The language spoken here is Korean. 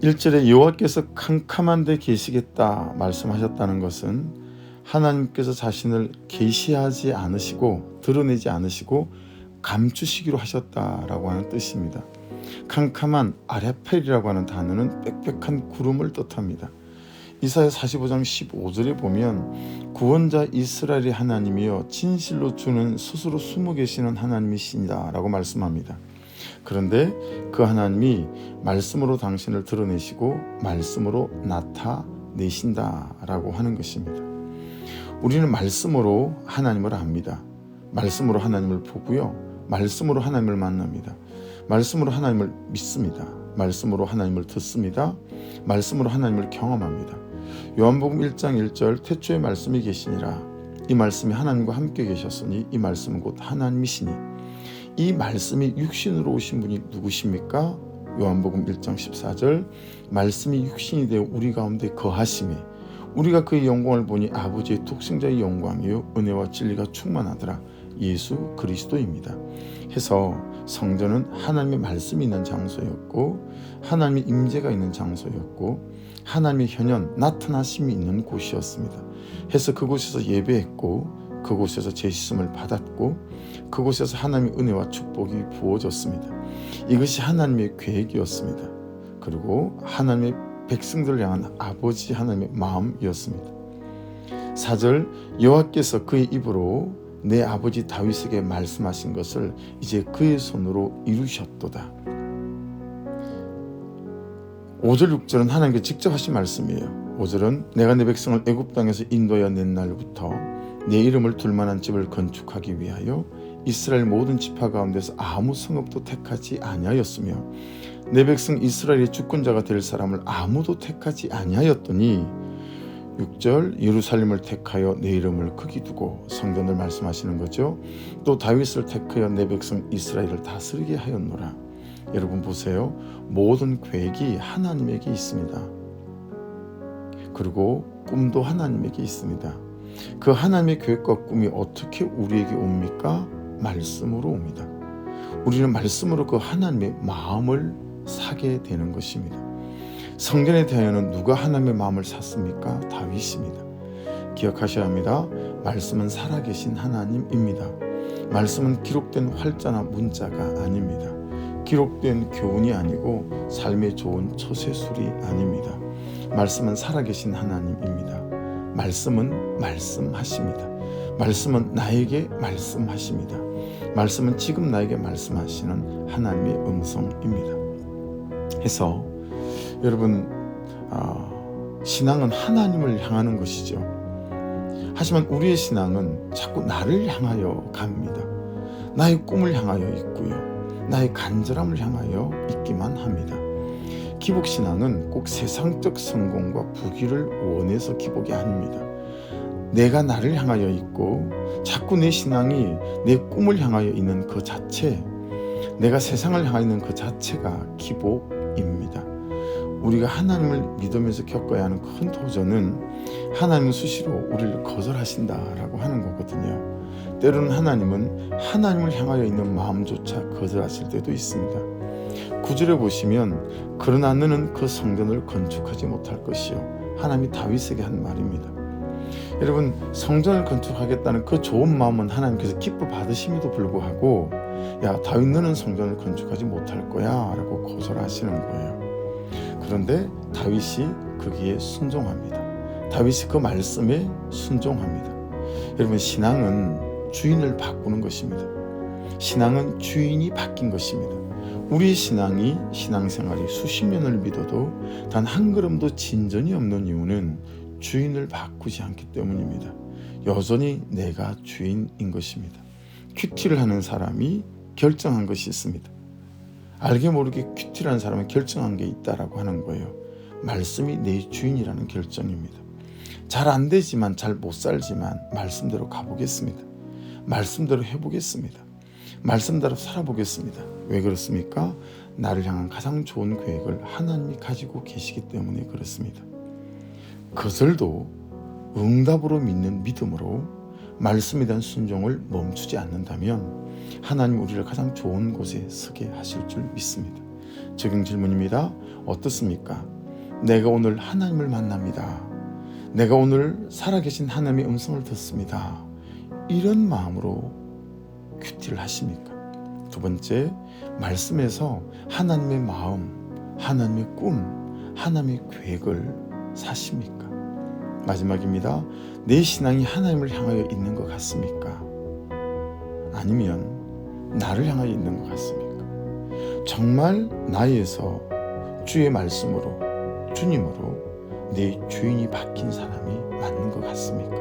1절에 여호와께서 캄캄한 데 계시겠다 말씀하셨다는 것은 하나님께서 자신을 계시하지 않으시고 드러내지 않으시고 감추시기로 하셨다라고 하는 뜻입니다. 캄캄한 아랴펠이라고 하는 단어는 빽빽한 구름을 뜻합니다. 이사야 45장 15절에 보면 구원자 이스라엘의 하나님이여 진실로 주는 스스로 숨어 계시는 하나님이시다 라고 말씀합니다. 그런데 그 하나님이 말씀으로 당신을 드러내시고 말씀으로 나타내신다 라고 하는 것입니다. 우리는 말씀으로 하나님을 압니다. 말씀으로 하나님을 보고요, 말씀으로 하나님을 만납니다. 말씀으로 하나님을 믿습니다. 말씀으로 하나님을 듣습니다. 말씀으로 하나님을 경험합니다. 요한복음 1장 1절 태초에 말씀이 계시니라. 이 말씀이 하나님과 함께 계셨으니 이 말씀은 곧 하나님이시니. 이 말씀이 육신으로 오신 분이 누구십니까? 요한복음 1장 14절 말씀이 육신이 되어 우리 가운데 거하심에 우리가 그의 영광을 보니 아버지의 독생자의 영광이요 은혜와 진리가 충만하더라. 예수 그리스도입니다. 해서 성전은 하나님의 말씀이 있는 장소였고 하나님의 임재가 있는 장소였고 하나님의 현현 나타나심이 있는 곳이었습니다. 해서 그곳에서 예배했고 그곳에서 제시씀을 받았고 그곳에서 하나님의 은혜와 축복이 부어졌습니다. 이것이 하나님의 계획이었습니다. 그리고 하나님의 백성들을 향한 아버지 하나님의 마음이었습니다. 4절 여호와께서 그의 입으로 내 아버지 다윗에게 말씀하신 것을 이제 그의 손으로 이루셨도다. 5절 6절은 하나님께 직접 하신 말씀이에요. 5절은 내가 내 백성을 애굽 땅에서 인도하여 낸 날부터 내 이름을 둘 만한 집을 건축하기 위하여 이스라엘 모든 지파 가운데서 아무 성읍도 택하지 아니하였으며 내 백성 이스라엘의 주권자가 될 사람을 아무도 택하지 아니하였더니 6절 예루살렘을 택하여 내 이름을 크게 두고 성전을 말씀하시는 거죠. 또 다윗을 택하여 내 백성 이스라엘을 다스리게 하였노라. 여러분 보세요. 모든 계획이 하나님에게 있습니다. 그리고 꿈도 하나님에게 있습니다. 그 하나님의 계획과 꿈이 어떻게 우리에게 옵니까? 말씀으로 옵니다. 우리는 말씀으로 그 하나님의 마음을 사게 되는 것입니다. 성전에 대하여는 누가 하나님의 마음을 샀습니까? 다윗입니다. 기억하셔야 합니다. 말씀은 살아계신 하나님입니다. 말씀은 기록된 활자나 문자가 아닙니다. 기록된 교훈이 아니고 삶의 좋은 처세술이 아닙니다. 말씀은 살아계신 하나님입니다. 말씀은 말씀하십니다. 말씀은 나에게 말씀하십니다. 말씀은 지금 나에게 말씀하시는 하나님의 음성입니다. 해서 여러분 신앙은 하나님을 향하는 것이죠. 하지만 우리의 신앙은 자꾸 나를 향하여 갑니다. 나의 꿈을 향하여 있고요. 나의 간절함을 향하여 있기만 합니다. 기복신앙은 꼭 세상적 성공과 부귀를 원해서 기복이 아닙니다. 내가 나를 향하여 있고 자꾸 내 신앙이 내 꿈을 향하여 있는 그 자체, 내가 세상을 향하여 있는 그 자체가 기복입니다. 우리가 하나님을 믿으면서 겪어야 하는 큰 도전은 하나님은 수시로 우리를 거절하신다라고 하는 거거든요. 때로는 하나님은 하나님을 향하여 있는 마음조차 거절하실 때도 있습니다. 9절에 보시면 그러나 너는 그 성전을 건축하지 못할 것이요. 하나님이 다윗에게 한 말입니다. 여러분 성전을 건축하겠다는 그 좋은 마음은 하나님께서 기뻐 받으심에도 불구하고 야 다윗 너는 성전을 건축하지 못할 거야 라고 거절하시는 거예요. 그런데 다윗이 거기에 순종합니다. 다윗이 그 말씀에 순종합니다. 여러분 신앙은 주인을 바꾸는 것입니다. 신앙은 주인이 바뀐 것입니다. 우리 신앙이 신앙생활이 수십 년을 믿어도 단 한 걸음도 진전이 없는 이유는 주인을 바꾸지 않기 때문입니다. 여전히 내가 주인인 것입니다. 큐티를 하는 사람이 결정한 것이 있습니다. 알게 모르게 큐티라는 사람은 결정한 게 있다라고 하는 거예요. 말씀이 내 주인이라는 결정입니다. 잘 안 되지만 잘 못 살지만 말씀대로 가보겠습니다. 말씀대로 해보겠습니다. 말씀대로 살아보겠습니다. 왜 그렇습니까? 나를 향한 가장 좋은 계획을 하나님이 가지고 계시기 때문에 그렇습니다. 그들도 응답으로 믿는 믿음으로 말씀에 대한 순종을 멈추지 않는다면 하나님 우리를 가장 좋은 곳에 서게 하실 줄 믿습니다. 적용 질문입니다. 어떻습니까? 내가 오늘 하나님을 만납니다. 내가 오늘 살아계신 하나님의 음성을 듣습니다. 이런 마음으로 큐티를 하십니까? 두 번째, 말씀에서 하나님의 마음, 하나님의 꿈, 하나님의 계획을 사십니까? 마지막입니다. 내 신앙이 하나님을 향하여 있는 것 같습니까? 아니면 나를 향하여 있는 것 같습니까? 정말 나에서 주의 말씀으로, 주님으로 내 주인이 바뀐 사람이 맞는 것 같습니까?